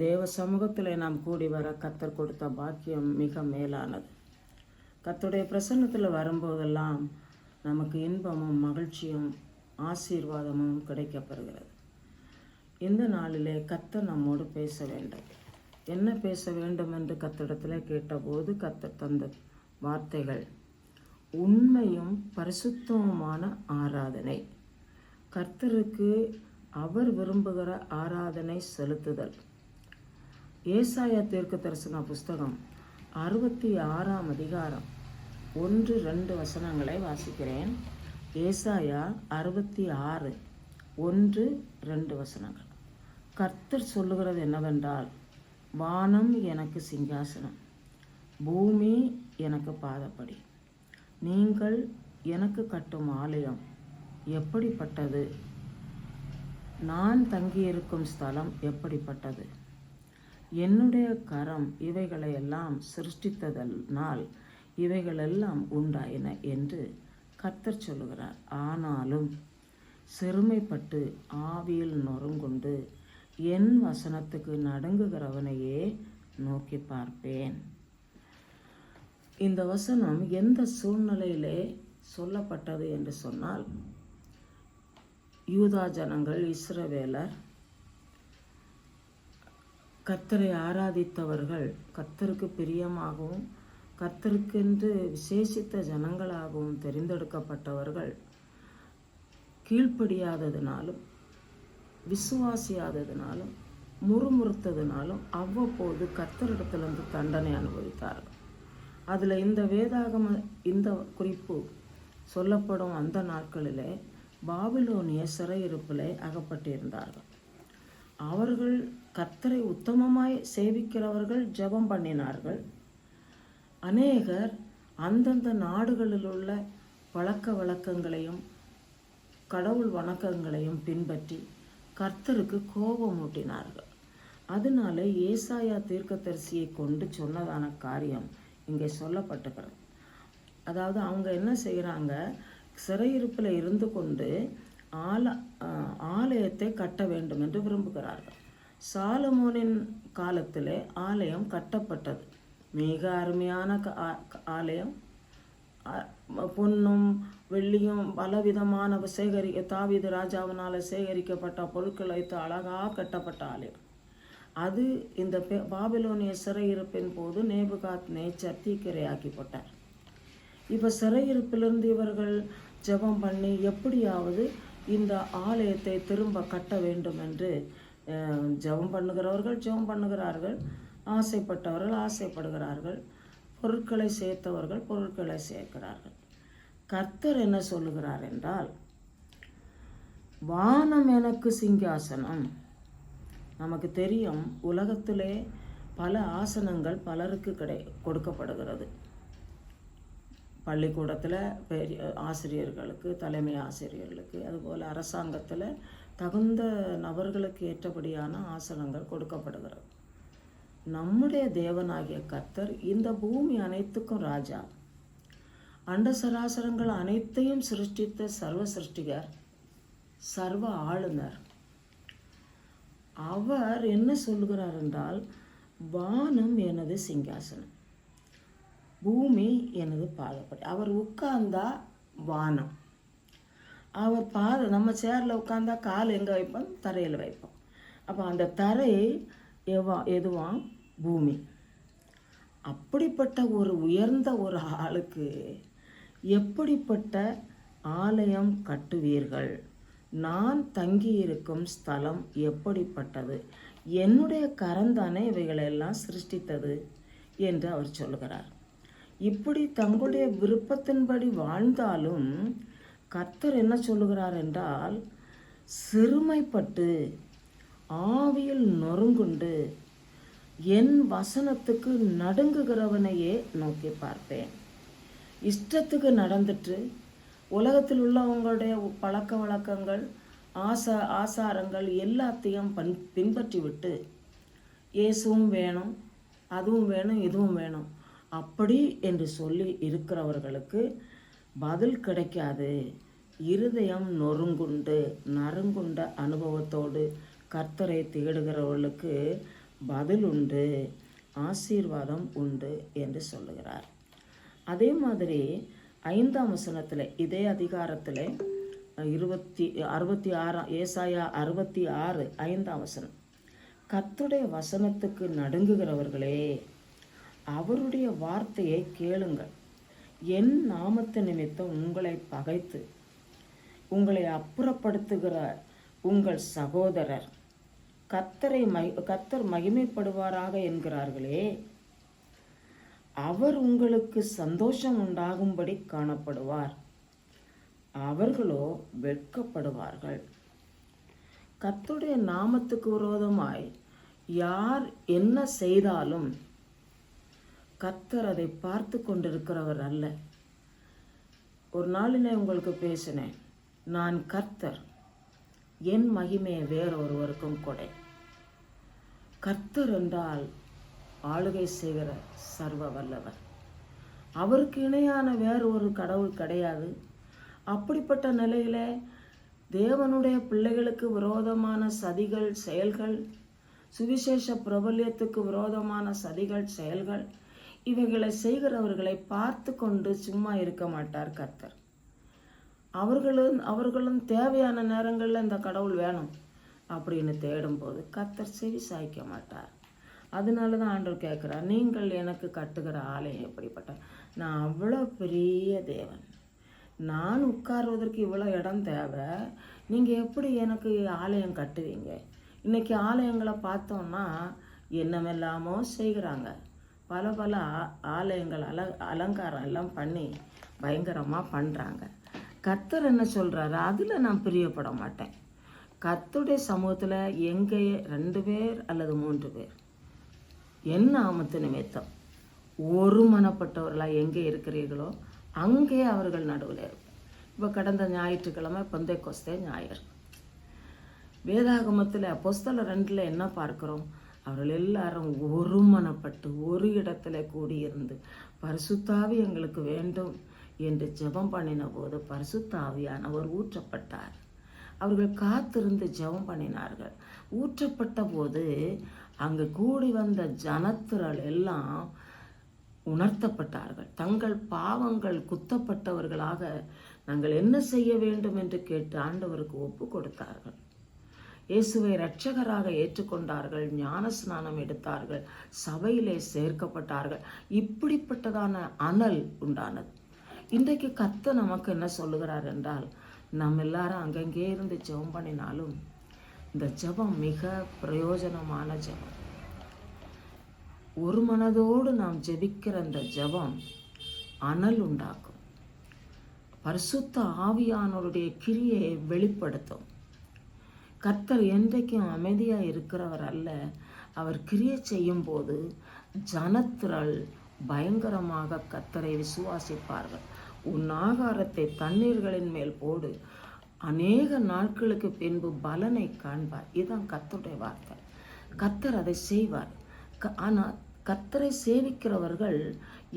தேவ சமூகத்தில் நாம் கூடி வர கர்த்தர் கொடுத்த பாக்கியம் மிக மேலானது. கர்த்தருடைய பிரசன்னத்தில் வரும்போதெல்லாம் நமக்கு இன்பமும் மகிழ்ச்சியும் ஆசீர்வாதமும் கிடைக்கப்பெறுகிறது. இந்த நாளிலே கர்த்தர் நம்மோடு பேச வேண்டும். என்ன பேச வேண்டும் என்று கர்த்தரிடத்தில் கேட்டபோது கர்த்தர் தந்த வார்த்தைகள் உண்மையும் பரிசுத்தமுமான ஆராதனை. கர்த்தருக்கு அவர் விரும்புகிற ஆராதனை செலுத்துதல். ஏசாயா தீர்க்க தரிசன புஸ்தகம் 66ஆம் அதிகாரம் 1-2 வசனங்களை வாசிக்கிறேன். ஏசாயா 66 1-2 வசனங்கள். கர்த்தர் சொல்லுகிறது என்னவென்றால், வானம் எனக்கு சிங்காசனம், பூமி எனக்கு பாதப்படி. நீங்கள் எனக்கு கட்டும் ஆலயம் எப்படிப்பட்டது? நான் தங்கியிருக்கும் ஸ்தலம் எப்படிப்பட்டது? என்னுடைய கரம் இவைகளையெல்லாம் சிருஷ்டித்ததனால் இவைகளெல்லாம் உண்டாயின என்று கர்த்தர் சொல்லுகிறார். ஆனாலும் சிறுமைப்பட்டு ஆவியில் நொறுங்குண்டு என் வசனத்துக்கு நடுங்குகிறவனையே நோக்கி பார்ப்பேன். இந்த வசனம் எந்த சூழ்நிலையிலே சொல்லப்பட்டது என்று சொன்னால், யூதா ஜனங்கள், இஸ்ரவேலர், கர்த்தரை ஆராதித்தவர்கள், கர்த்தருக்கு பிரியமாகவும் கர்த்தருக்கென்று விசேஷித்த ஜனங்களாகவும் தெரிந்தெடுக்கப்பட்டவர்கள் கீழ்ப்படியாததினாலும் விசுவாசியாததினாலும் முறுமுறுத்ததினாலும் அவ்வப்போது கர்த்தரிடத்திலிருந்து தண்டனை அனுபவித்தார்கள். அதில் இந்த வேதாகம இந்த குறிப்பு சொல்லப்படும் அந்த நாட்களிலே பாபிலோனிய சிறையிருப்பிலே அகப்பட்டிருந்தார்கள். அவர்கள் கர்த்தரை உத்தமமாய் சேவிக்கிறவர்கள் ஜெபம் பண்ணினார்கள். அநேகர் அந்தந்த நாடுகளில் உள்ள பழக்க வழக்கங்களையும் கடவுள் வணக்கங்களையும் பின்பற்றி கர்த்தருக்கு கோபமூட்டினார்கள். அதனால ஏசாயா தீர்க்கதரிசியை கொண்டு சொன்னதான காரியம் இங்கே சொல்லப்பட்டுக்கிறது. அதாவது அவங்க என்ன செய்கிறாங்க, சிறையிருப்பில் இருந்து கொண்டு ஆலயத்தை கட்ட வேண்டும் என்று விரும்புகிறார்கள். சாலமோனின் காலத்திலே ஆலயம் கட்டப்பட்டது. மிக அருமையான ஆலயம். பொன்னும் வெள்ளியும் பலவிதமான தாவீது ராஜாவினால் சேகரிக்கப்பட்ட பொருட்கள் வைத்து அழகாக கட்டப்பட்ட ஆலயம். அது இந்த பாபிலோனிய சிறையிருப்பின் போது நேபுகாத் நேச்சர் தீக்கிரையாக்கி போட்டார். இப்போ சிறையிருப்பிலிருந்து இவர்கள் ஜெபம் பண்ணி எப்படியாவது இந்த ஆலயத்தை திரும்ப கட்ட வேண்டும் என்று ஜெபம் பண்ணுகிறார்கள், ஆசைப்பட்டவர்கள் ஆசைப்படுகிறார்கள், பொருட்களை சேர்த்தவர்கள் பொருட்களை சேர்க்கிறார்கள். கர்த்தர் என்ன சொல்லுகிறார் என்றால், வானம் எனக்கு சிங்காசனம். நமக்கு தெரியும், உலகத்திலே பல ஆசனங்கள் பலருக்கு கொடுக்கப்படுகிறது. பள்ளிக்கூடத்தில் பெரிய ஆசிரியர்களுக்கு, தலைமை ஆசிரியர்களுக்கு, அதுபோல் அரசாங்கத்தில் தகுந்த நபர்களுக்கு ஏற்றபடியான ஆசனங்கள் கொடுக்கப்படுகிறது. நம்முடைய தேவனாகிய கர்த்தர் இந்த பூமி அனைத்துக்கும் ராஜா. அண்ட சராசரங்கள் அனைத்தையும் சிருஷ்டித்த சர்வ சிருஷ்டிகர், சர்வ ஆளுநர். அவர் என்ன சொல்லுகிறார் என்றால், வானம் எனது சிங்காசனம், பூமி எனது பாதப்படி. அவர் உட்கார்ந்தா வானம், அவர் நம்ம சேரில் உட்கார்ந்தா கால் எங்கே வைப்போம்? தரையில் வைப்போம். அப்போ அந்த தரை எதுவாம்? பூமி. அப்படிப்பட்ட ஒரு உயர்ந்த ஒரு ஆளுக்கு எப்படிப்பட்ட ஆலயம் கட்டுவீர்கள்? நான் தங்கியிருக்கும் ஸ்தலம் எப்படிப்பட்டது? என்னுடைய கரந்தானே இவைகளெல்லாம் சிருஷ்டித்தது என்று அவர் சொல்லுகிறார். இப்படி தங்களுடைய விருப்பத்தின்படி வாழ்ந்தாலும் கர்த்தர் என்ன சொல்லுகிறார் என்றால், சிறுமைப்பட்டு ஆவியில் நொறுங்குண்டு என் வசனத்துக்கு நடுங்குகிறவனையே நோக்கி பார்ப்பேன். இஷ்டத்துக்கு நடந்துட்டு உலகத்தில் உள்ளவங்களுடைய பழக்க வழக்கங்கள், ஆசாரங்கள் எல்லாத்தையும் பின்பற்றி விட்டு இயேசுவும் வேணும், அதுவும் வேணும், இதுவும் வேணும் அப்படி என்று சொல்லி இருக்கிறவர்களுக்கு பதில் கிடைக்காது. இருதயம் நொறுங்குண்டு நறுங்குண்ட அனுபவத்தோடு கர்த்தரை தேடுகிறவர்களுக்கு பதில் உண்டு, ஆசீர்வாதம் உண்டு என்று சொல்லுகிறார். அதே மாதிரி 5ஆம் வசனத்தில், இதே அதிகாரத்தில் 66 ஏசாயா 66 5ஆம் வசனம், கர்த்தருடைய வசனத்துக்கு நடுங்குகிறவர்களே, அவருடைய வார்த்தையை கேளுங்கள். என் நாமத்து நிமித்தம் உங்களை பகைத்து உங்களை அப்புறப்படுத்துகிற உங்கள் சகோதரர் கர்த்தர் மகிமைப்படுவாராக என்கிறார்களே, அவர் உங்களுக்கு சந்தோஷம் உண்டாகும்படி காணப்படுவார், அவர்களோ வெட்கப்படுவார்கள். கர்த்தருடைய நாமத்துக்கு விரோதமாய் யார் என்ன செய்தாலும் கர்த்தர் அதை பார்த்து கொண்டிருக்கிறவர் அல்ல. ஒரு நாளிலே உங்களுக்கு பேசினேன், நான் கர்த்தர், என் மகிமையை வேறொருவருக்கும் கொடை. கர்த்தர் என்றால் ஆளுகை செய்கிற சர்வ வல்லவர். அவருக்கு இணையான வேறு ஒரு கடவுள் கிடையாது. அப்படிப்பட்ட நிலையில தேவனுடைய பிள்ளைகளுக்கு விரோதமான சதிகள் செயல்கள், சுவிசேஷ பிரபல்யத்துக்கு விரோதமான சதிகள் செயல்கள், இவைகளை செய்கிறவர்களை பார்த்து கொண்டு சும்மா இருக்க மாட்டார் கர்த்தர். அவர்களும் தேவையான நேரங்களில் இந்த கடவுள் வேணும் அப்படின்னு தேடும்போது கர்த்தர் செவி சாய்க்க மாட்டார். அதனால தான் ஆண்டவர் கேட்குறார், நீங்கள் எனக்கு கட்டுகிற ஆலயம் எப்படிப்பட்ட, நான் அவ்வளோ பெரிய தேவன், நான் உட்காருவதற்கு இவ்வளோ இடம் தேவை, நீங்கள் எப்படி எனக்கு ஆலயம் கட்டுவீங்க? இன்றைக்கி ஆலயங்களை பார்த்தோன்னா என்னமெல்லாமோ செய்கிறாங்க. பல பல ஆலயங்கள் அலங்காரம் எல்லாம் பண்ணி பயங்கரமாக பண்ணுறாங்க. கர்த்தர் என்ன சொல்கிறாரு, அதில் நான் பிரியப்பட மாட்டேன். கர்த்தருடைய சமூகத்தில் எங்கே 2 பேர் அல்லது 3 பேர் என் நாமத்து நிமித்தம் ஒருமனப்பட்டவர்களாக எங்கே இருக்கிறீர்களோ அங்கே அவர்கள் நடுவில் இருக்கும். இப்போ கடந்த ஞாயிற்றுக்கிழமை பெந்தேகோஸ்தே ஞாயிறு. வேதாகமத்தில் அப்போஸ்தலர் 2 என்ன பார்க்கிறோம்? அவர்கள் எல்லாரும் ஒருமனப்பட்டு ஒரு இடத்துல கூடியிருந்து பரிசுத்தாவி எங்களுக்கு வேண்டும் என்று ஜெபம் பண்ணின போது பரிசுத்த ஆவியானவர் ஊற்றப்பட்டார். அவர்கள் காத்திருந்து ஜெபம் பண்ணினார்கள். ஊற்றப்பட்ட போது அங்கு கூடி வந்த ஜனத்திரள் எல்லாம் உணர்த்தப்பட்டார்கள். தங்கள் பாவங்கள் குத்தப்பட்டவர்களாக நாங்கள் என்ன செய்ய வேண்டும் என்று கேட்டு ஆண்டவருக்கு ஒப்பு கொடுத்தார்கள். இயேசுவை இரட்சகராக ஏற்றுக்கொண்டார்கள், ஞான ஸ்நானம் எடுத்தார்கள், சபையிலே சேர்க்கப்பட்டார்கள். இப்படிப்பட்டதான அனல் உண்டானது. இன்றைக்கு கர்த்தர் நமக்கு என்ன சொல்லுகிறார் என்றால், நம்ம எல்லாரும் அங்கங்கே இருந்து ஜெபம் பண்ணினாலும் இந்த ஜெபம் மிக பிரயோஜனமான ஜெபம். ஒரு மனதோடு நாம் ஜெபிக்கிற அந்த ஜெபம் அனல் உண்டாக்கும், பரிசுத்த ஆவியானவருடைய கிரியை வெளிப்படுத்தும். கர்த்தர் என்றைக்கும் அமைதியாக இருக்கிறவர் அல்ல. அவர் கிரியை செய்யும் போது ஜனத்திரள் பயங்கரமாக கர்த்தரை விசுவாசிப்பார்கள். உன் ஆகாரத்தை தண்ணீர்களின் மேல் போடு, அநேக நாட்களுக்கு பின்பு பலனை காண்பார். இதுதான் கர்த்தருடைய வார்த்தை. கர்த்தர் அதை செய்வார். ஆனால் கர்த்தரை சேவிக்கிறவர்கள்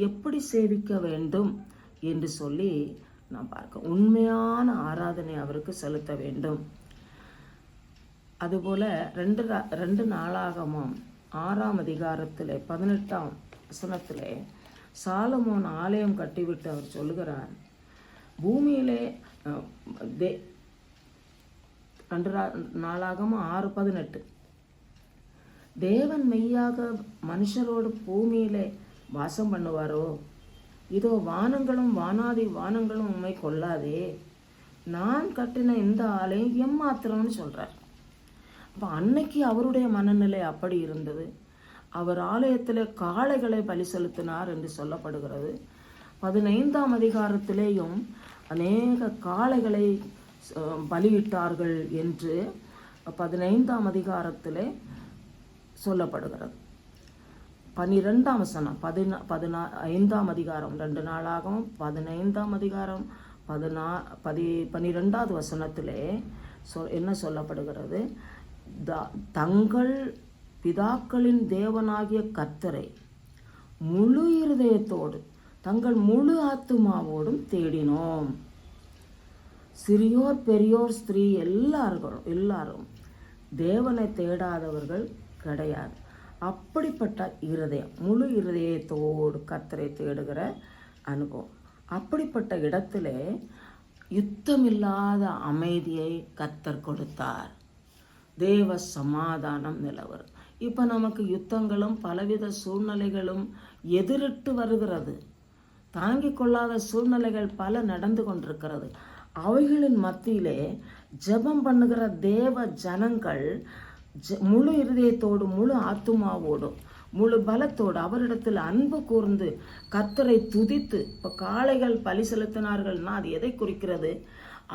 எப்படி சேவிக்க வேண்டும் என்று சொல்லி நாம் பார்க்க, உண்மையான ஆராதனை அவருக்கு செலுத்த வேண்டும். அதுபோல் 2 நாளாகமம் 6ஆம் அதிகாரத்தில் 18ஆம் வசனத்தில் சாலமோன் ஆலயம் கட்டிவிட்டு அவர் சொல்லுகிறார், பூமியிலே 2 நாளாகமம் 6:18, தேவன் மெய்யாக மனுஷரோடு பூமியிலே வாசம் பண்ணுவாரோ? இதோ வானங்களும் வானாதி வானங்களும் உண்மை கொள்ளாதே, நான் கட்டின இந்த ஆலயம் எம்மாத்திரம்னு சொல்கிறார். அப்போ அன்னைக்கு அவருடைய மனநிலை அப்படி இருந்தது. அவர் ஆலயத்தில் காளைகளை பலி செலுத்தினார் என்று சொல்லப்படுகிறது. 15ஆம் அதிகாரத்திலேயும் அநேக காளைகளை பலியிட்டார்கள் என்று 15ஆம் அதிகாரத்திலே சொல்லப்படுகிறது. 12ஆம் வசனம் 15ஆம் அதிகாரம் 2 நாளாகவும் 15ஆம் அதிகாரம் 12வது வசனத்திலே என்ன சொல்லப்படுகிறது? தங்கள் பிதாக்களின் தேவனாகிய கர்த்தரை முழு இருதயத்தோடு தங்கள் முழு ஆத்துமாவோடும் தேடினோம். சிறியோர் பெரியோர் ஸ்திரீ எல்லாரும் தேவனை தேடாதவர்கள் கிடையாது. அப்படிப்பட்ட இருதயம், முழு இருதயத்தோடு கர்த்தரை தேடுகிற அனுபவம். அப்படிப்பட்ட இடத்திலே யுத்தமில்லாத அமைதியை கர்த்தர் கொடுத்தார். தேவ சமாதானம் நிலவரும். இப்போ நமக்கு யுத்தங்களும் பலவித சூழ்நிலைகளும் எதிரிட்டு வருகிறது. தாங்கிக் கொள்ளாத சூழ்நிலைகள் பல நடந்து கொண்டிருக்கிறது. அவைகளின் மத்தியிலே ஜெபம் பண்ணுகிற தேவ ஜனங்கள் முழு இருதயத்தோடு, முழு ஆத்துமாவோடும், முழு பலத்தோடு அவரிடத்தில் அன்பு கூர்ந்து கர்த்தரை துதித்து, இப்போ காளைகள் பலி செலுத்தினார்கள்னா அது எதை குறிக்கிறது?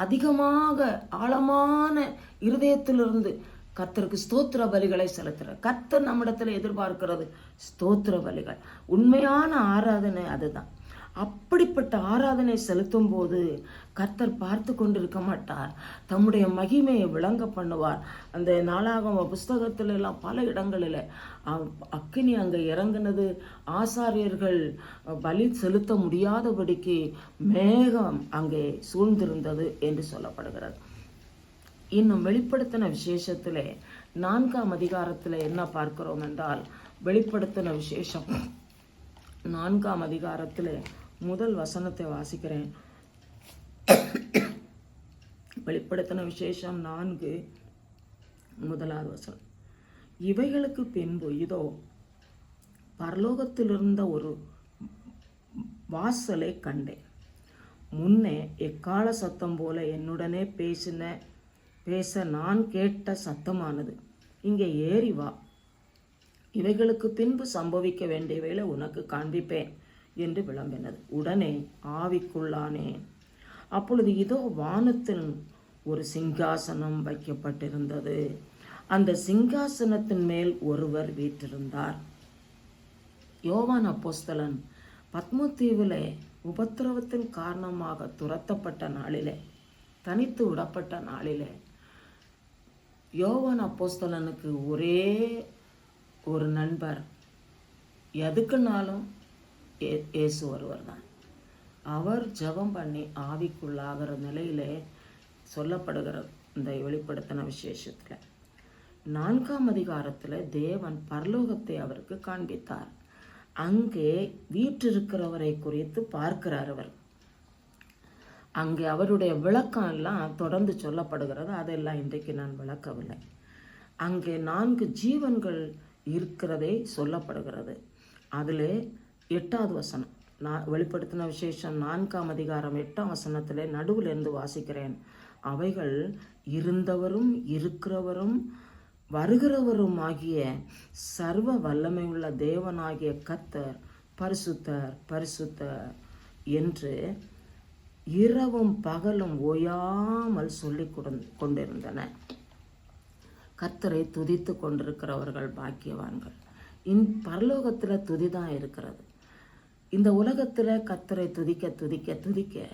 அதிகமாக ஆழமான இருதயத்திலிருந்து கர்த்தருக்கு ஸ்தோத்திர பலிகளை செலுத்துகிறார். கர்த்தர் நம்மிடத்தில் எதிர்பார்க்கிறது ஸ்தோத்திர பலிகள். உண்மையான ஆராதனை அதுதான். அப்படிப்பட்ட ஆராதனை செலுத்தும் போது கர்த்தர் பார்த்து கொண்டிருக்க மாட்டார், தம்முடைய மகிமையை விளங்க பண்ணுவார். அந்த நாளாகம புஸ்தகத்துல எல்லாம் பல இடங்களில் அக்கினி அங்கே இறங்கினது, ஆசாரியர்கள் பலி செலுத்த முடியாதபடிக்கு மேகம் அங்கே சூழ்ந்திருந்தது என்று சொல்லப்படுகிறது. இன்னும் வெளிப்படுத்தின விசேஷத்திலே 4ஆம் அதிகாரத்தில் என்ன பார்க்கிறோம் என்றால், வெளிப்படுத்தின விசேஷம் 4ஆம் அதிகாரத்தில் முதல் வசனத்தை வாசிக்கிறேன். வெளிப்படுத்தின விசேஷம் 4 முதலாவது வசனம். இவைகளுக்கு பின்பு இதோ பரலோகத்திலிருந்த ஒரு வாசலை கண்டேன். முன்னே எக்கால சத்தம் போல என்னுடனே பேச நான் கேட்ட சத்தமானது, இங்கே ஏறி வா, இவைகளுக்கு பின்பு சம்பவிக்க வேண்டியவைகளை உனக்கு காண்பிப்பேன் என்று விளம்பினது. உடனே ஆவிக்குள்ளானேன். அப்பொழுது இதோ வானத்தில் ஒரு சிங்காசனம் வைக்கப்பட்டிருந்தது. அந்த சிங்காசனத்தின் மேல் ஒருவர் வீற்றிருந்தார். யோவான் அப்போஸ்தலன் பத்மோ தீவிலே உபத்திரவத்தின் காரணமாக துரத்தப்பட்ட நாளிலே, தனித்து விடப்பட்ட நாளிலே, யோவான் அப்போஸ்தலனுக்கு ஒரே ஒரு நண்பர், எதுக்குனாலும் இயேசு ஒருவர் தான். அவர் ஜெபம் பண்ணி ஆவிக்குள்ளாகிற நிலையிலே சொல்லப்படுகிறது. இந்த வெளிப்படுத்தின விசேஷத்தில் 4ஆம் அதிகாரத்தில் தேவன் பரலோகத்தை அவருக்கு காண்பித்தார். அங்கே வீற்றிருக்கிறவரை குறித்து பார்க்கிறார் அவர். அங்கே அவருடைய விளக்கம் எல்லாம் தொடர்ந்து சொல்லப்படுகிறது. அதெல்லாம் இன்றைக்கு நான் விளக்கவில்லை. அங்கே 4 ஜீவன்கள் இருக்கிறதே சொல்லப்படுகிறது. அதில் 8வது வசனம், நான் வெளிப்படுத்தின விசேஷம் 4ஆம் அதிகாரம் 8ஆம் வசனத்திலே நடுவில் இருந்து வாசிக்கிறேன். அவைகள் இருந்தவரும் இருக்கிறவரும் வருகிறவரும் ஆகிய சர்வ வல்லமை உள்ள தேவனாகிய கர்த்தர் பரிசுத்தர் பரிசுத்தர் என்று இரவும் பகலும் ஓயாமல் சொல்லி கொண்டிருந்தன. கர்த்தரை துதித்து கொண்டிருக்கிறவர்கள் பாக்கியவான்கள். பரலோகத்தில் துதி தான் இருக்கிறது. இந்த உலகத்தில் கர்த்தரை துதிக்க துதிக்க துதிக்க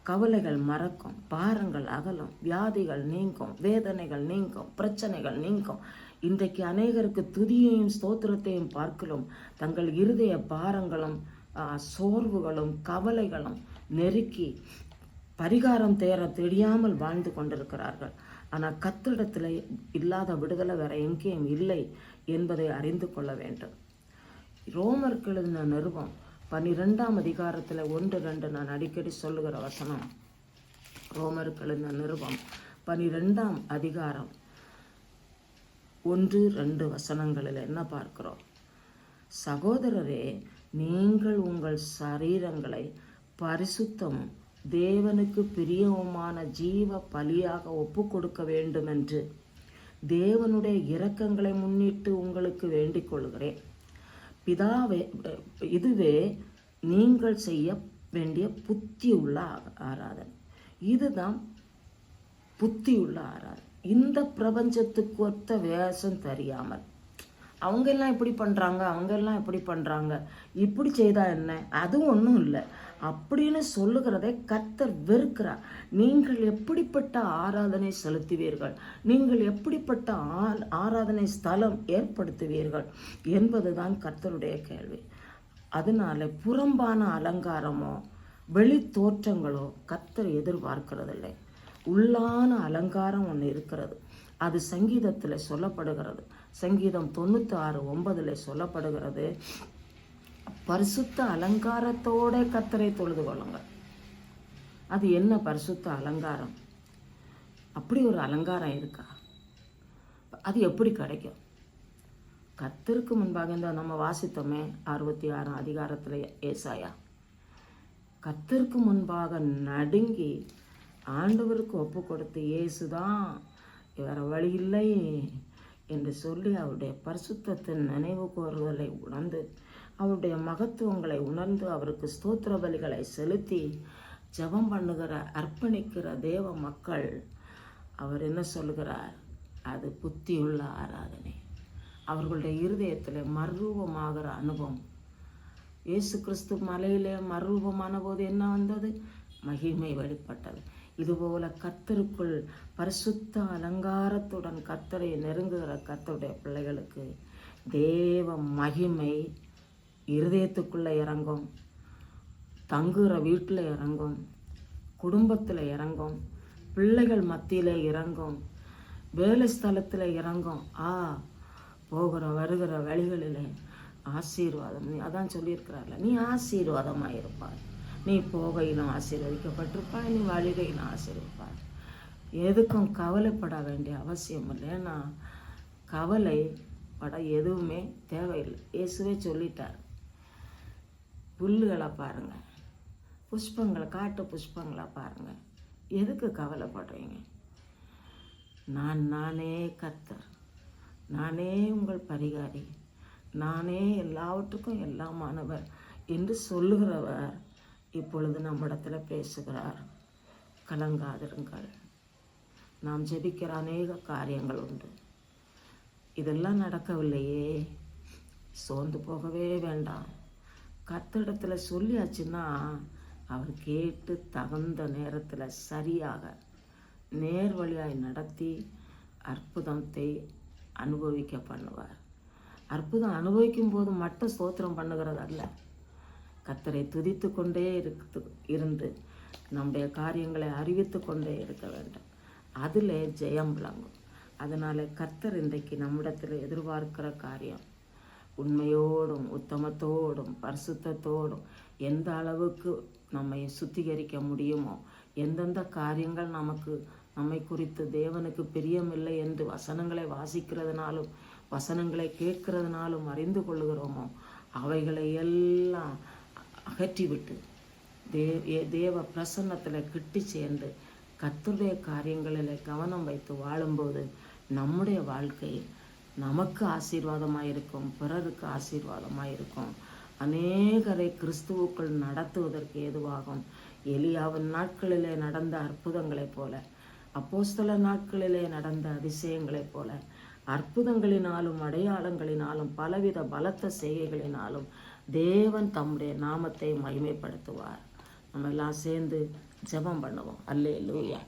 கவலைகள் மறக்கும், பாரங்கள் அகலும், வியாதிகள் நீங்கும், வேதனைகள் நீங்கும், பிரச்சனைகள் நீங்கும். இன்றைக்கு அநேகருக்கு துதியையும் ஸ்தோத்திரத்தையும் பார்க்கலாம் தங்கள் இருதய பாரங்களும் சோர்வுகளும் கவலைகளும் நெருக்கி பரிகாரம் தேர தெரியாமல் வாழ்ந்து கொண்டிருக்கிறார்கள். ஆனால் கர்த்தரிடத்தில் இல்லாத விடுதலை வேற எங்கேயும் இல்லை என்பதை அறிந்து கொள்ள வேண்டும். ரோமருக்கு எழுதின நிருபம் 12ஆம் அதிகாரத்தில் 1-2 நான் அடிக்கடி சொல்லுகிற வசனம். ரோமருக்கு எழுதின நிருபம் 12ஆம் அதிகாரம் 1-2 வசனங்களில் என்ன பார்க்கிறோம்? சகோதரரே, நீங்கள் உங்கள் சரீரங்களை பரிசுத்தம் தேவனுக்கு பிரியமான ஜீவ பலியாக ஒப்பு கொடுக்க வேண்டும் என்று தேவனுடைய இரக்கங்களை முன்னிட்டு உங்களுக்கு வேண்டிக் கொள்கிறேன். பிதாவே, இதுவே நீங்கள் செய்ய வேண்டிய புத்தியுள்ள ஆராதனை. இதுதான் புத்தியுள்ள ஆராதனை. இந்த பிரபஞ்சத்துக்கு ஒத்த வேஷம் தெரியாமல் அவங்கெல்லாம் இப்படி பண்ணுறாங்க, அவங்கெல்லாம் இப்படி பண்ணுறாங்க, இப்படி செய்தா என்ன, அதுவும் ஒன்றும் இல்லை அப்படின்னு சொல்லுகிறதை கர்த்தர் வெறுக்கிறார். நீங்கள் எப்படிப்பட்ட ஆராதனை செலுத்துவீர்கள், நீங்கள் எப்படிப்பட்ட ஆராதனை ஸ்தலம் ஏற்படுத்துவீர்கள் என்பதுதான் கர்த்தருடைய கேள்வி. அதனால புறம்பான அலங்காரமோ வெளி தோற்றங்களோ கர்த்தர் எதிர்பார்க்கிறதில்லை. உள்ளான அலங்காரம் ஒன்று இருக்கிறது. அது சங்கீதத்தில் சொல்லப்படுகிறது. சங்கீதம் 96:9 சொல்லப்படுகிறது, பரிசுத்த அலங்காரத்தோட கர்த்தரை தொழுது கொள்ளுங்க. அது என்ன பரிசுத்த அலங்காரம்? அப்படி ஒரு அலங்காரம் இருக்கா? அது எப்படி கிடைக்கும்? கர்த்தருக்கு முன்பாக இந்த நம்ம வாசித்தோமே 66 அதிகாரத்தில் ஏசாயா, கர்த்தருக்கு முன்பாக நடுங்கி ஆண்டவருக்கு ஒப்பு கொடுத்து இயேசுதான் வேற வழி இல்லை என்று சொல்லி அவருடைய பரிசுத்தத்தின் நினைவு கூறுதலை உணர்ந்து அவருடைய மகத்துவங்களை உணர்ந்து அவருக்கு ஸ்தோத்திர பலிகளை செலுத்தி ஜெபம் பண்ணுகிற அர்ப்பணிக்கிற தேவ மக்கள், அவர் என்ன சொல்லுகிறார்? அது புத்தியுள்ள ஆராதனை. அவர்களுடைய இருதயத்தில் மறுரூபமாகிற அனுபவம். இயேசு கிறிஸ்து மலையிலே மறுரூபமான போது என்ன வந்தது? மகிமை வெளிப்பட்டது. இதுபோல கர்த்தருக்குள் பரிசுத்த அலங்காரத்துடன் கர்த்தரை நெருங்குகிற கர்த்தருடைய பிள்ளைகளுக்கு தேவ மகிமை இருதயத்துக்குள்ளே இறங்கும், தங்குகிற வீட்டில் இறங்கும், குடும்பத்தில் இறங்கும், பிள்ளைகள் மத்தியில் இறங்கும், வேலை ஸ்தலத்தில் இறங்கும். போகிற வருகிற வழிகளில் ஆசீர்வாதம். நீ அதான் சொல்லியிருக்கிறார்ல, நீ ஆசீர்வாதமாக இருப்பார். நீ போகையிலும் ஆசீர்வதிக்கப்பட்டிருப்பாய், நீ வழிகையிலும் ஆசீர்வதிப்பார். எதுக்கும் கவலைப்பட வேண்டிய அவசியம் இல்லை. ஏன்னா கவலைப்பட எதுவுமே தேவையில்லை. இயேசுவே சொல்லிட்டார். புல்லுகளை பாருங்கள், புஷ்பங்களை, காட்டு புஷ்பங்களை பாருங்கள், எதுக்கு கவலைப்படுறீங்க? நானே கர்த்தர், நானே உங்கள் பரிகாரி, நானே எல்லாவற்றுக்கும் எல்லாமானவர் என்று சொல்லுகிறவர் இப்பொழுது நம்மிடத்தில் பேசுகிறார். கலங்காதிருங்கள். நாம் ஜெபிக்கிற அநேக காரியங்கள் உண்டு. இதெல்லாம் நடக்கவில்லையே, சோர்ந்து போகவே வேண்டாம். கர்த்தரிடத்தில் சொல்லியாச்சுன்னா அவர் கேட்டு தகுந்த நேரத்தில் சரியாக நேர்வழியாய் நடத்தி அற்புதத்தை அனுபவிக்க பண்ணுவார். அற்புதம் அனுபவிக்கும் போது மட்டும் ஸ்தோத்திரம் பண்ணுகிறது அல்ல, கர்த்தரை துதித்து கொண்டே இருந்து நம்முடைய காரியங்களை அறிவித்து கொண்டே இருக்க வேண்டும். அதில் ஜெயம் விளங்கும். அதனால் கர்த்தர் இன்றைக்கு நம்மிடத்தில் எதிர்பார்க்கிற காரியம், உண்மையோடும் உத்தமத்தோடும் பரிசுத்தத்தோடும் எந்த அளவுக்கு நம்மை சுத்திகரிக்க முடியுமோ, எந்தெந்த காரியங்கள் நம்மை குறித்து தேவனுக்கு பிரியமில்லை என்று வசனங்களை வாசிக்கிறதுனாலும் வசனங்களை கேட்கிறதுனாலும் அறிந்து கொள்ளுகிறோமோ, அவைகளை எல்லாம் அகற்றிவிட்டு தேவ பிரசன்னத்தில் கிட்டி சேர்ந்து கர்த்தருடைய காரியங்களில் கவனம் வைத்து வாழும்போது நம்முடைய வாழ்க்கை நமக்கு ஆசீர்வாதமாக இருக்கும், பிறருக்கு ஆசீர்வாதமாக இருக்கும். அநேகரை கிறிஸ்துவுக்குள் நடத்துவதற்கு ஏதுவாகும். எலியாவின் நாட்களிலே நடந்த அற்புதங்களைப் போல, அப்போஸ்தலர் நாட்களிலே நடந்த அதிசயங்களைப் போல, அற்புதங்களினாலும் அடையாளங்களினாலும் பலவித பலத்த செய்கைகளினாலும் தேவன் தம்முடைய நாமத்தை மகிமைப்படுத்துவார். நம்ம எல்லாம் சேர்ந்து ஜெபம் பண்ணுவோம். அல்லேலூயா.